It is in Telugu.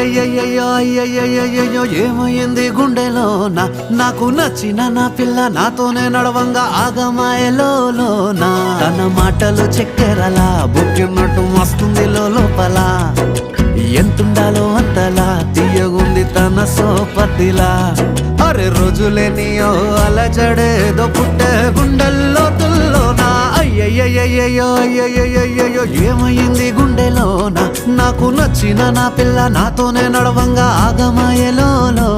అయ్యయ్యయ్యో అయ్యయ్యయ్యో ఏమైంది గుండెలోనా నాకు నచ్చిన నా పిల్ల నాతోనే నడవంగా ఆగమాయలోనా తన మాటలు చక్కెరలా బుక్కినట్టు వస్తుంది లోపల ఎంతుండాలో అంతలా తీయగుంది తన సోపతిలా అరే రోజులేనియో అలజడేదో పుట్టే గుండెల్లో తుల్లోనా అయ్యయ్యయ్యో అయ్యయ్యయ్యో ఏమైంది గుండెలోనా నాకు నచ్చిన నా పిల్ల నాతోనే నడవంగా ఆగమాయలోనా